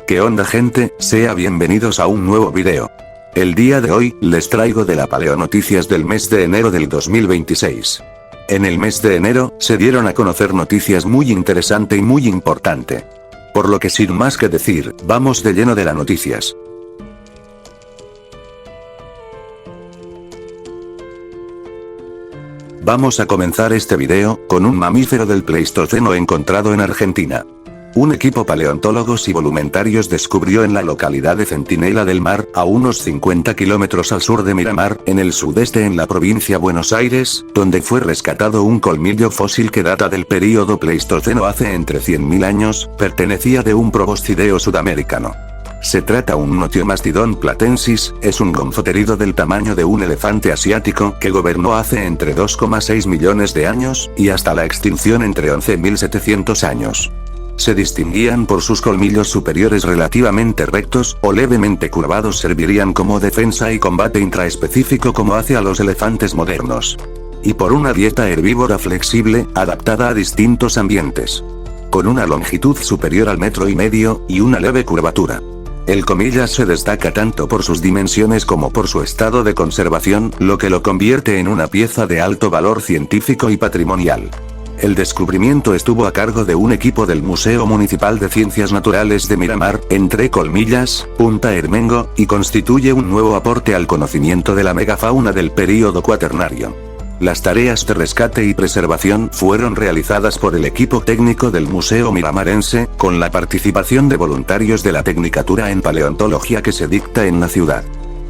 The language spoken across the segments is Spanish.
¿Qué onda gente? Sea bienvenidos a un nuevo video. El día de hoy, les traigo de la paleonoticias del mes de enero del 2026. En el mes de enero, se dieron a conocer noticias muy interesante y muy importante. Por lo que sin más que decir, vamos de lleno de las noticias. Vamos a comenzar este video, con un mamífero del Pleistoceno encontrado en Argentina. Un equipo paleontólogos y voluntarios descubrió en la localidad de Centinela del Mar, a unos 50 kilómetros al sur de Miramar, en el sudeste en la provincia Buenos Aires, donde fue rescatado un colmillo fósil que data del período Pleistoceno hace entre 100.000 años, pertenecía de un proboscideo sudamericano. Se trata un Notiomastodon platensis, es un gonfoterido del tamaño de un elefante asiático que gobernó hace entre 2,6 millones de años, y hasta la extinción entre 11.700 años. Se distinguían por sus colmillos superiores relativamente rectos, o levemente curvados, servirían como defensa y combate intraespecífico como hace a los elefantes modernos. Y por una dieta herbívora flexible, adaptada a distintos ambientes. Con una longitud superior al 1,5 metros, y una leve curvatura. El comillas se destaca tanto por sus dimensiones como por su estado de conservación, lo que lo convierte en una pieza de alto valor científico y patrimonial. El descubrimiento estuvo a cargo de un equipo del Museo Municipal de Ciencias Naturales de Miramar, entre comillas, Punta Ermengo, y constituye un nuevo aporte al conocimiento de la megafauna del período cuaternario. Las tareas de rescate y preservación fueron realizadas por el equipo técnico del Museo Miramarense, con la participación de voluntarios de la Tecnicatura en Paleontología que se dicta en la ciudad.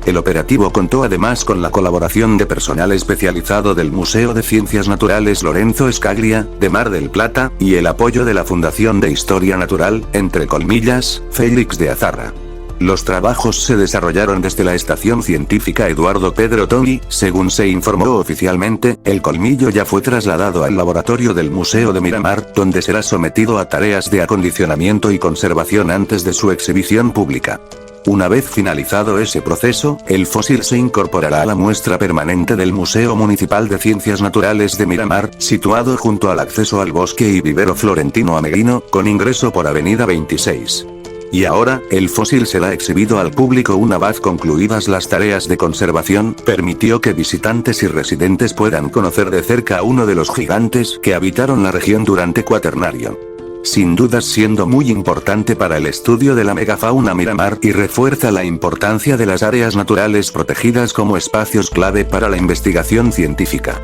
El operativo contó además con la colaboración de personal especializado del Museo de Ciencias Naturales Lorenzo Escaglia, de Mar del Plata, y el apoyo de la Fundación de Historia Natural, entre comillas, Félix de Azarra. Los trabajos se desarrollaron desde la Estación Científica Eduardo Pedro Toni, según se informó oficialmente, el colmillo ya fue trasladado al laboratorio del Museo de Miramar, donde será sometido a tareas de acondicionamiento y conservación antes de su exhibición pública. Una vez finalizado ese proceso, el fósil se incorporará a la muestra permanente del Museo Municipal de Ciencias Naturales de Miramar, situado junto al acceso al Bosque y Vivero Florentino Ameghino, con ingreso por Avenida 26. Y ahora, el fósil será exhibido al público una vez concluidas las tareas de conservación, permitió que visitantes y residentes puedan conocer de cerca a uno de los gigantes que habitaron la región durante Cuaternario. Sin dudas siendo muy importante para el estudio de la megafauna Miramar y refuerza la importancia de las áreas naturales protegidas como espacios clave para la investigación científica.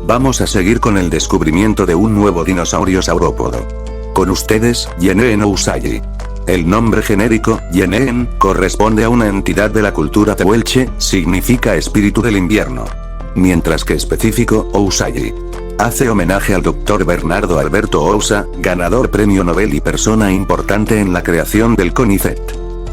Vamos a seguir con el descubrimiento de un nuevo dinosaurio saurópodo. Con ustedes, Yeneen Ousayi. El nombre genérico, Yeneen, corresponde a una entidad de la cultura tehuelche, significa espíritu del invierno. Mientras que específico, Ousayi hace homenaje al Dr. Bernardo Alberto Ousa, ganador premio Nobel y persona importante en la creación del CONICET.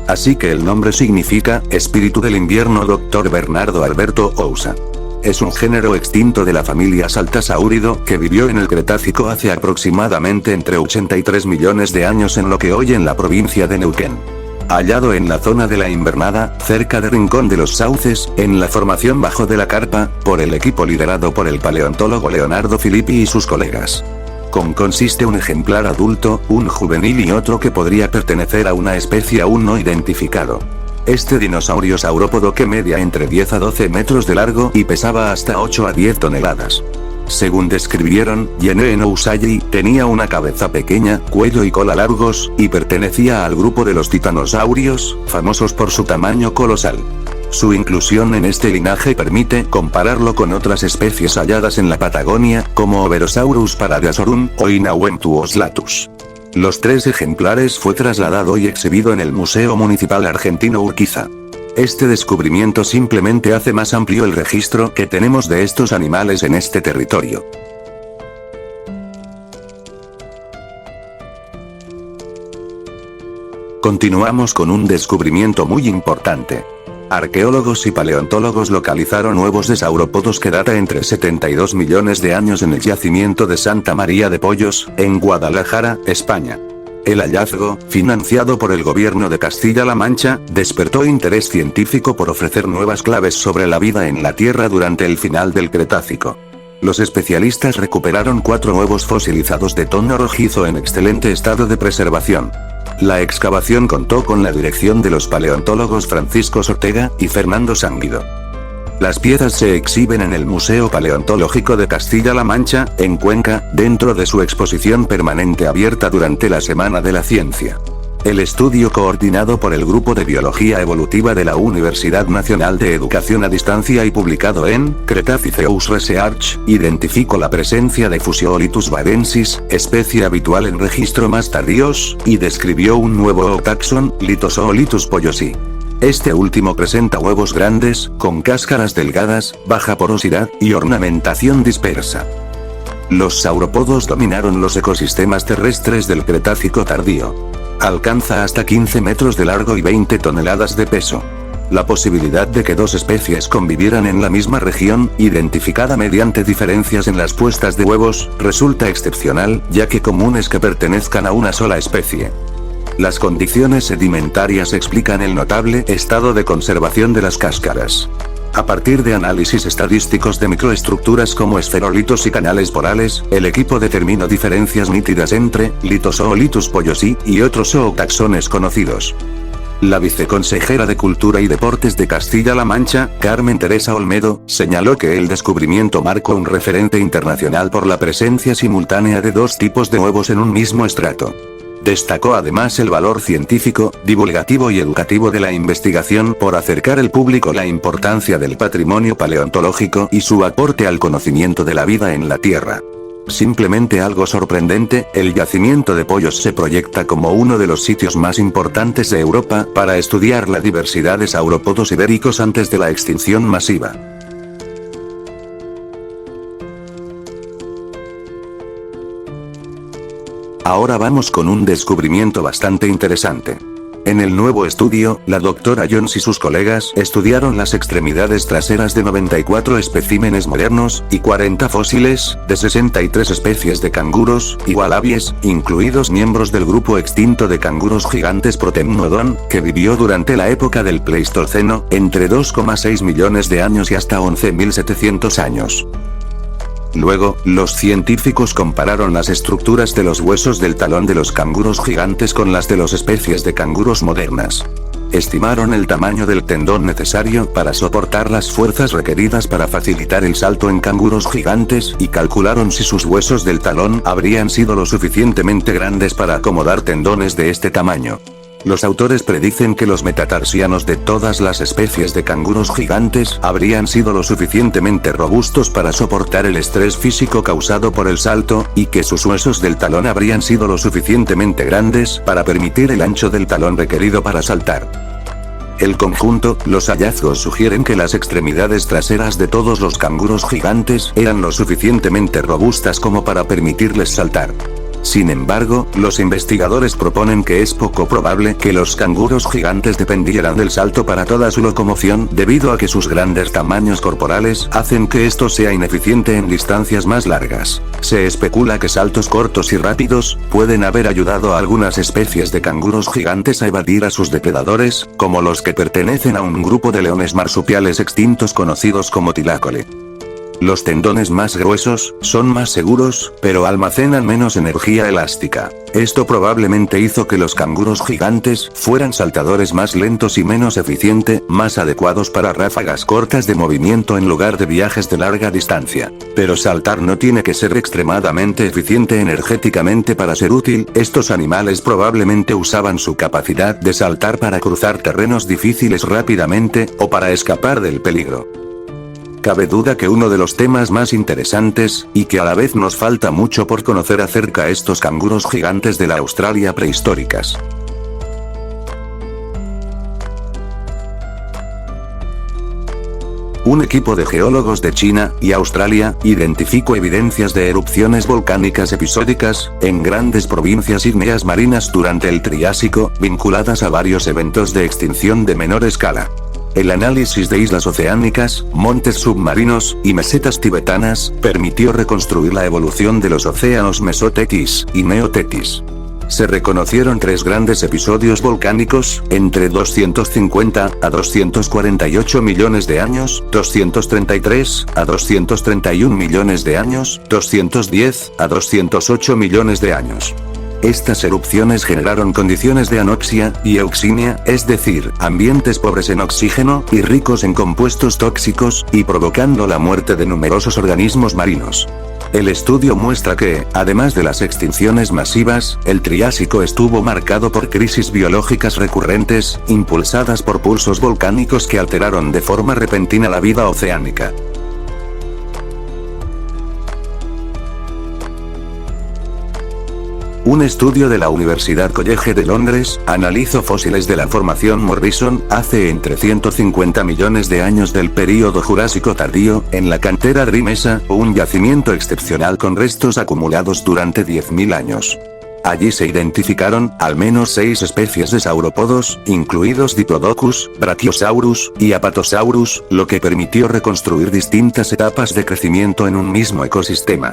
Así que el nombre significa, espíritu del invierno Dr. Bernardo Alberto Ousa. Es un género extinto de la familia Saltasaurido, que vivió en el Cretácico hace aproximadamente entre 83 millones de años en lo que hoy en la provincia de Neuquén. Hallado en la zona de la Invernada, cerca de Rincón de los Sauces, en la formación Bajo de la Carpa, por el equipo liderado por el paleontólogo Leonardo Filippi y sus colegas. Consiste un ejemplar adulto, un juvenil y otro que podría pertenecer a una especie aún no identificado. Este dinosaurio saurópodo que media entre 10 a 12 metros de largo y pesaba hasta 8 a 10 toneladas. Según describieron, Yeneen Ousayi tenía una cabeza pequeña, cuello y cola largos, y pertenecía al grupo de los titanosaurios, famosos por su tamaño colosal. Su inclusión en este linaje permite compararlo con otras especies halladas en la Patagonia, como Overosaurus paradasorum o Inawentuoslatus. Los 3 ejemplares fue trasladado y exhibido en el Museo Municipal Argentino Urquiza. Este descubrimiento simplemente hace más amplio el registro que tenemos de estos animales en este territorio. Continuamos con un descubrimiento muy importante. Arqueólogos y paleontólogos localizaron huevos de saurópodos que data entre 72 millones de años en el yacimiento de Santa María de Pollos, en Guadalajara, España. El hallazgo, financiado por el gobierno de Castilla-La Mancha, despertó interés científico por ofrecer nuevas claves sobre la vida en la Tierra durante el final del Cretácico. Los especialistas recuperaron 4 huevos fosilizados de tono rojizo en excelente estado de preservación. La excavación contó con la dirección de los paleontólogos Francisco Ortega y Fernando Sánguido. Las piezas se exhiben en el Museo Paleontológico de Castilla-La Mancha, en Cuenca, dentro de su exposición permanente abierta durante la Semana de la Ciencia. El estudio coordinado por el Grupo de Biología Evolutiva de la Universidad Nacional de Educación a Distancia y publicado en Cretaceous Research, identificó la presencia de Physiolitus varensis, especie habitual en registro más tardíos, y describió un nuevo taxón, Lithozoolitus pollosi. Este último presenta huevos grandes, con cáscaras delgadas, baja porosidad, y ornamentación dispersa. Los saurópodos dominaron los ecosistemas terrestres del Cretácico tardío. Alcanza hasta 15 metros de largo y 20 toneladas de peso. La posibilidad de que 2 especies convivieran en la misma región, identificada mediante diferencias en las puestas de huevos, resulta excepcional, ya que común es que pertenezcan a una sola especie. Las condiciones sedimentarias explican el notable estado de conservación de las cáscaras. A partir de análisis estadísticos de microestructuras como esferolitos y canales porales, el equipo determinó diferencias nítidas entre Lithozoolitus pollosi y otros zootaxones conocidos. La viceconsejera de Cultura y Deportes de Castilla-La Mancha, Carmen Teresa Olmedo, señaló que el descubrimiento marcó un referente internacional por la presencia simultánea de 2 tipos de huevos en un mismo estrato. Destacó además el valor científico, divulgativo y educativo de la investigación por acercar al público la importancia del patrimonio paleontológico y su aporte al conocimiento de la vida en la Tierra. Simplemente algo sorprendente, el yacimiento de Pollos se proyecta como uno de los sitios más importantes de Europa para estudiar la diversidad de saurópodos ibéricos antes de la extinción masiva. Ahora vamos con un descubrimiento bastante interesante. En el nuevo estudio, la doctora Jones y sus colegas estudiaron las extremidades traseras de 94 especímenes modernos, y 40 fósiles, de 63 especies de canguros, y wallabies, incluidos miembros del grupo extinto de canguros gigantes Protemnodon, que vivió durante la época del Pleistoceno, entre 2,6 millones de años y hasta 11.700 años. Luego, los científicos compararon las estructuras de los huesos del talón de los canguros gigantes con las de las especies de canguros modernas. Estimaron el tamaño del tendón necesario para soportar las fuerzas requeridas para facilitar el salto en canguros gigantes y calcularon si sus huesos del talón habrían sido lo suficientemente grandes para acomodar tendones de este tamaño. Los autores predicen que los metatarsianos de todas las especies de canguros gigantes habrían sido lo suficientemente robustos para soportar el estrés físico causado por el salto, y que sus huesos del talón habrían sido lo suficientemente grandes para permitir el ancho del talón requerido para saltar. El conjunto, los hallazgos sugieren que las extremidades traseras de todos los canguros gigantes eran lo suficientemente robustas como para permitirles saltar. Sin embargo, los investigadores proponen que es poco probable que los canguros gigantes dependieran del salto para toda su locomoción, debido a que sus grandes tamaños corporales hacen que esto sea ineficiente en distancias más largas. Se especula que saltos cortos y rápidos pueden haber ayudado a algunas especies de canguros gigantes a evadir a sus depredadores, como los que pertenecen a un grupo de leones marsupiales extintos conocidos como Thylacoleo. Los tendones más gruesos son más seguros, pero almacenan menos energía elástica. Esto probablemente hizo que los canguros gigantes fueran saltadores más lentos y menos eficientes, más adecuados para ráfagas cortas de movimiento en lugar de viajes de larga distancia. Pero saltar no tiene que ser extremadamente eficiente energéticamente para ser útil. Estos animales probablemente usaban su capacidad de saltar para cruzar terrenos difíciles rápidamente, o para escapar del peligro. Cabe duda que uno de los temas más interesantes, y que a la vez nos falta mucho por conocer acerca de estos canguros gigantes de la Australia prehistóricas. Un equipo de geólogos de China y Australia identificó evidencias de erupciones volcánicas episódicas en grandes provincias ígneas marinas durante el Triásico, vinculadas a varios eventos de extinción de menor escala. El análisis de islas oceánicas, montes submarinos y mesetas tibetanas permitió reconstruir la evolución de los océanos Mesotetis y Neotetis. se reconocieron 3 grandes episodios volcánicos, entre 250 a 248 millones de años, 233 a 231 millones de años, 210 a 208 millones de años. Estas erupciones generaron condiciones de anoxia y euximia, es decir, ambientes pobres en oxígeno y ricos en compuestos tóxicos, y provocando la muerte de numerosos organismos marinos. El estudio muestra que, además de las extinciones masivas, el Triásico estuvo marcado por crisis biológicas recurrentes, impulsadas por pulsos volcánicos que alteraron de forma repentina la vida oceánica. Un estudio de la Universidad College de Londres analizó fósiles de la formación Morrison hace entre 150 millones de años del período Jurásico tardío, en la cantera Dry Mesa, un yacimiento excepcional con restos acumulados durante 10.000 años. Allí se identificaron, al menos 6 especies de saurópodos, incluidos Diplodocus, Brachiosaurus, y Apatosaurus, lo que permitió reconstruir distintas etapas de crecimiento en un mismo ecosistema.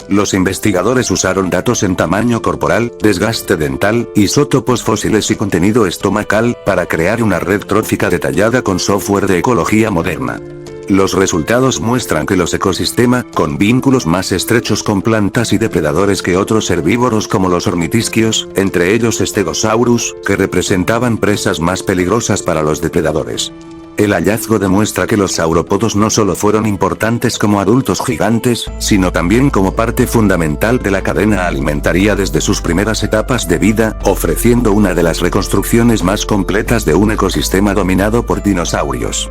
Los investigadores usaron datos en tamaño corporal, desgaste dental, isótopos fósiles y contenido estomacal, para crear una red trófica detallada con software de ecología moderna. Los resultados muestran que los ecosistemas, con vínculos más estrechos con plantas y depredadores que otros herbívoros como los ornitisquios, entre ellos Stegosaurus, que representaban presas más peligrosas para los depredadores. El hallazgo demuestra que los saurópodos no solo fueron importantes como adultos gigantes, sino también como parte fundamental de la cadena alimentaria desde sus primeras etapas de vida, ofreciendo una de las reconstrucciones más completas de un ecosistema dominado por dinosaurios.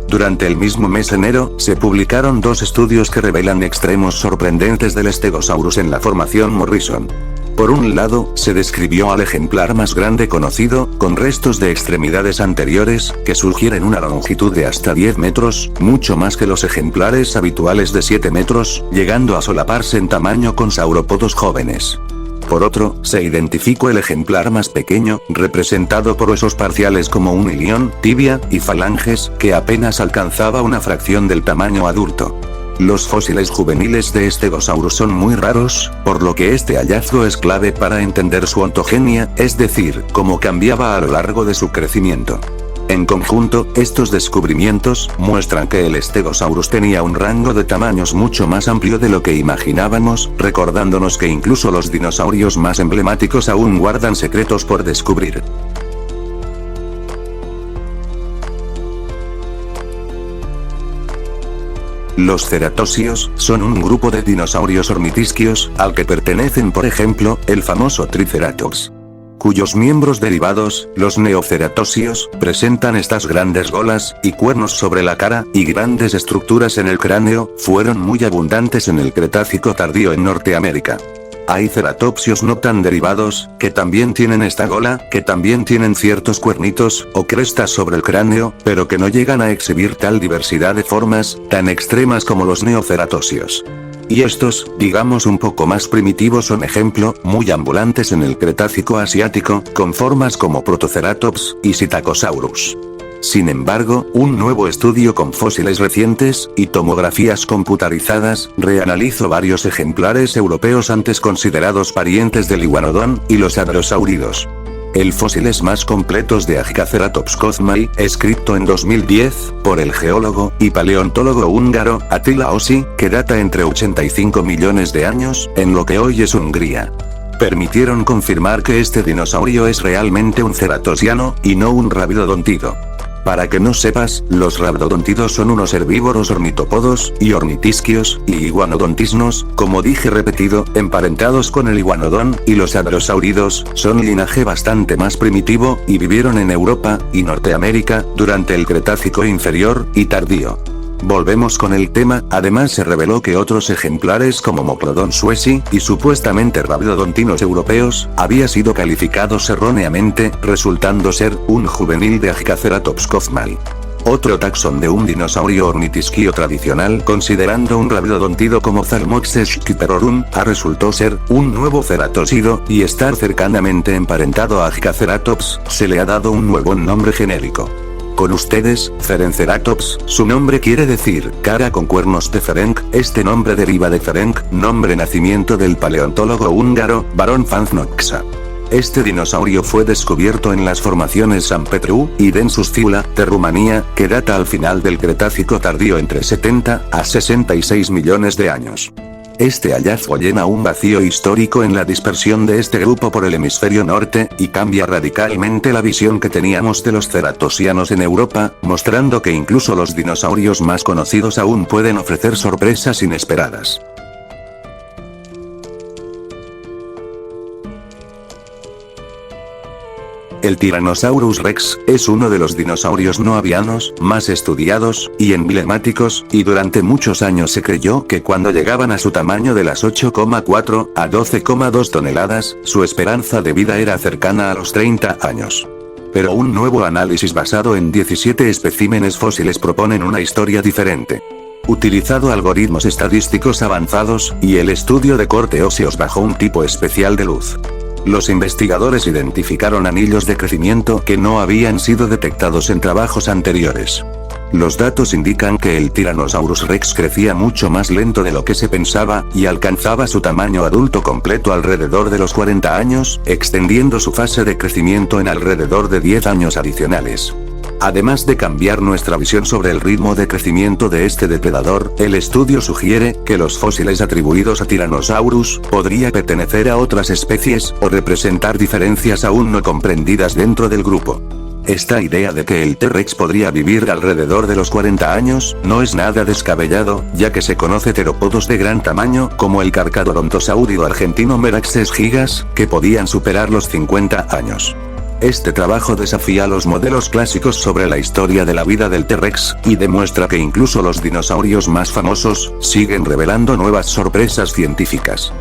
Durante el mismo mes enero, se publicaron 2 estudios que revelan extremos sorprendentes del Stegosaurus en la formación Morrison. Por un lado, se describió al ejemplar más grande conocido, con restos de extremidades anteriores, que sugieren una longitud de hasta 10 metros, mucho más que los ejemplares habituales de 7 metros, llegando a solaparse en tamaño con saurópodos jóvenes. Por otro, se identificó el ejemplar más pequeño, representado por huesos parciales como un ilión, tibia, y falanges, que apenas alcanzaba una fracción del tamaño adulto. Los fósiles juveniles de Stegosaurus son muy raros, por lo que este hallazgo es clave para entender su ontogenia, es decir, cómo cambiaba a lo largo de su crecimiento. En conjunto, estos descubrimientos muestran que el Stegosaurus tenía un rango de tamaños mucho más amplio de lo que imaginábamos, recordándonos que incluso los dinosaurios más emblemáticos aún guardan secretos por descubrir. Los ceratocios son un grupo de dinosaurios ornitisquios, al que pertenecen por ejemplo, el famoso Triceratops, cuyos miembros derivados, los neoceratocios, presentan estas grandes golas y cuernos sobre la cara, y grandes estructuras en el cráneo, fueron muy abundantes en el Cretácico tardío en Norteamérica. Hay ceratopsios no tan derivados, que también tienen esta gola, que también tienen ciertos cuernitos, o crestas sobre el cráneo, pero que no llegan a exhibir tal diversidad de formas, tan extremas como los neoceratocios. Y estos, digamos un poco más primitivos son ejemplo, muy ambulantes en el Cretácico asiático, con formas como Protoceratops y Psittacosaurus. Sin embargo, un nuevo estudio con fósiles recientes, y tomografías computarizadas, reanalizó varios ejemplares europeos antes considerados parientes del iguanodón, y los hadrosáuridos. El fósiles más completos de Agicaceratops kozmai, escrito en 2010, por el geólogo y paleontólogo húngaro, Attila Ossi, que data entre 85 millones de años, en lo que hoy es Hungría. Permitieron confirmar que este dinosaurio es realmente un ceratosiano, y no un rabidodontido. Para que no sepas, los rabdodontidos son unos herbívoros ornitópodos, y ornitisquios, y iguanodontisnos, como dije repetido, emparentados con el iguanodón, y los hadrosáuridos, son linaje bastante más primitivo, y vivieron en Europa, y Norteamérica, durante el Cretácico inferior, y tardío. Volvemos con el tema, además se reveló que otros ejemplares como Moplodon suesi, y supuestamente rabdodontinos europeos, había sido calificados erróneamente, resultando ser un juvenil de Agicaceratops kozmai. Otro taxón de un dinosaurio ornitisquio tradicional considerando un rabdodontido como Zalmoxes schiperorum, resultó ser un nuevo ceratosido, y estar cercanamente emparentado a Agicaceratops, se le ha dado un nuevo nombre genérico. Con ustedes, Ferenceratops, su nombre quiere decir, cara con cuernos de Ferenc, este nombre deriva de Ferenc, nombre nacimiento del paleontólogo húngaro, Baron van Noxa. Este dinosaurio fue descubierto en las formaciones San Petru y Densusciula, de Rumanía, que data al final del Cretácico tardío entre 70 a 66 millones de años. Este hallazgo llena un vacío histórico en la dispersión de este grupo por el hemisferio norte, y cambia radicalmente la visión que teníamos de los ceratosianos en Europa, mostrando que incluso los dinosaurios más conocidos aún pueden ofrecer sorpresas inesperadas. El Tyrannosaurus Rex es uno de los dinosaurios no avianos más estudiados y emblemáticos, y durante muchos años se creyó que cuando llegaban a su tamaño de las 8,4 a 12,2 toneladas, su esperanza de vida era cercana a los 30 años. Pero un nuevo análisis basado en 17 especímenes fósiles proponen una historia diferente. Utilizado algoritmos estadísticos avanzados y el estudio de corte óseos bajo un tipo especial de luz. Los investigadores identificaron anillos de crecimiento que no habían sido detectados en trabajos anteriores. Los datos indican que el Tyrannosaurus Rex crecía mucho más lento de lo que se pensaba, y alcanzaba su tamaño adulto completo alrededor de los 40 años, extendiendo su fase de crecimiento en alrededor de 10 años adicionales. Además de cambiar nuestra visión sobre el ritmo de crecimiento de este depredador, el estudio sugiere que los fósiles atribuidos a Tyrannosaurus podría pertenecer a otras especies o representar diferencias aún no comprendidas dentro del grupo. Esta idea de que el T-Rex podría vivir alrededor de los 40 años no es nada descabellado, ya que se conoce terópodos de gran tamaño como el carcharodontosaurido argentino Meraxes gigas, que podían superar los 50 años. Este trabajo desafía los modelos clásicos sobre la historia de la vida del T-Rex, y demuestra que incluso los dinosaurios más famosos siguen revelando nuevas sorpresas científicas.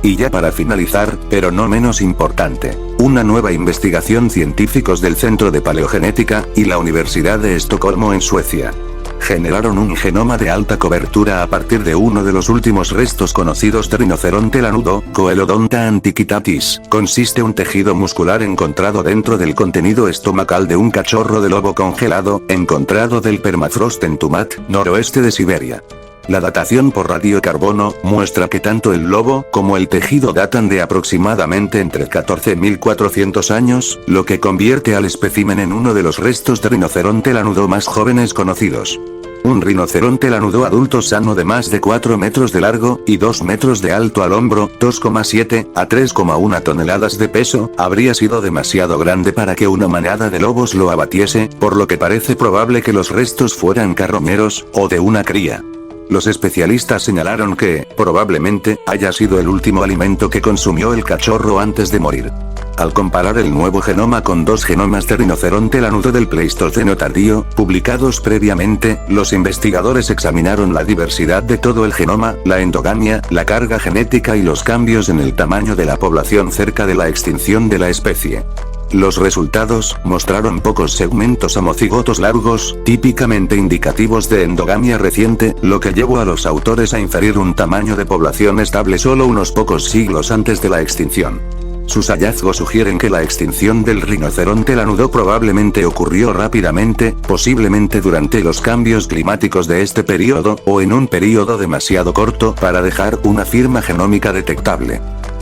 Y ya para finalizar, pero no menos importante, una nueva investigación científicos del Centro de Paleogenética y la Universidad de Estocolmo en Suecia generaron un genoma de alta cobertura a partir de uno de los últimos restos conocidos de rinoceronte lanudo, Coelodonta antiquitatis. Consiste un tejido muscular encontrado dentro del contenido estomacal de un cachorro de lobo congelado, encontrado del permafrost en Tumat, noroeste de Siberia. La datación por radiocarbono muestra que tanto el lobo como el tejido datan de aproximadamente entre 14.400 años, lo que convierte al espécimen en uno de los restos de rinoceronte lanudo más jóvenes conocidos. Un rinoceronte lanudo adulto sano de más de 4 metros de largo y 2 metros de alto al hombro, 2,7 a 3,1 toneladas de peso, habría sido demasiado grande para que una manada de lobos lo abatiese, por lo que parece probable que los restos fueran carroñeros o de una cría. Los especialistas señalaron que, probablemente, haya sido el último alimento que consumió el cachorro antes de morir. Al comparar el nuevo genoma con dos genomas de rinoceronte lanudo del Pleistoceno tardío, publicados previamente, los investigadores examinaron la diversidad de todo el genoma, la endogamia, la carga genética y los cambios en el tamaño de la población cerca de la extinción de la especie. Los resultados mostraron pocos segmentos homocigotos largos, típicamente indicativos de endogamia reciente, lo que llevó a los autores a inferir un tamaño de población estable solo unos pocos siglos antes de la extinción. Sus hallazgos sugieren que la extinción del rinoceronte lanudo probablemente ocurrió rápidamente, posiblemente durante los cambios climáticos de este periodo, o en un periodo demasiado corto para dejar una firma genómica detectable.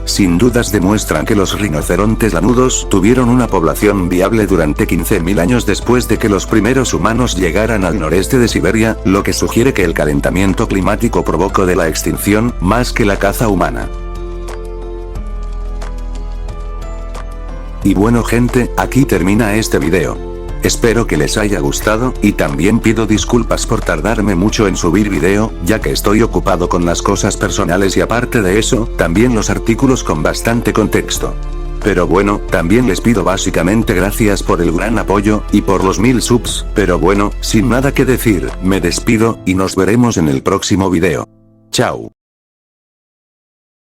Sin dudas demuestran que los rinocerontes lanudos tuvieron una población viable durante 15.000 años después de que los primeros humanos llegaran al noreste de Siberia, lo que sugiere que el calentamiento climático provocó de la extinción, más que la caza humana. Y bueno gente, aquí termina este video. Espero que les haya gustado, y también pido disculpas por tardarme mucho en subir video, ya que estoy ocupado con las cosas personales y aparte de eso, también los artículos con bastante contexto. Pero bueno, también les pido básicamente gracias por el gran apoyo, y por los 1000 subs, pero bueno, sin nada que decir, me despido, y nos veremos en el próximo video. Chao.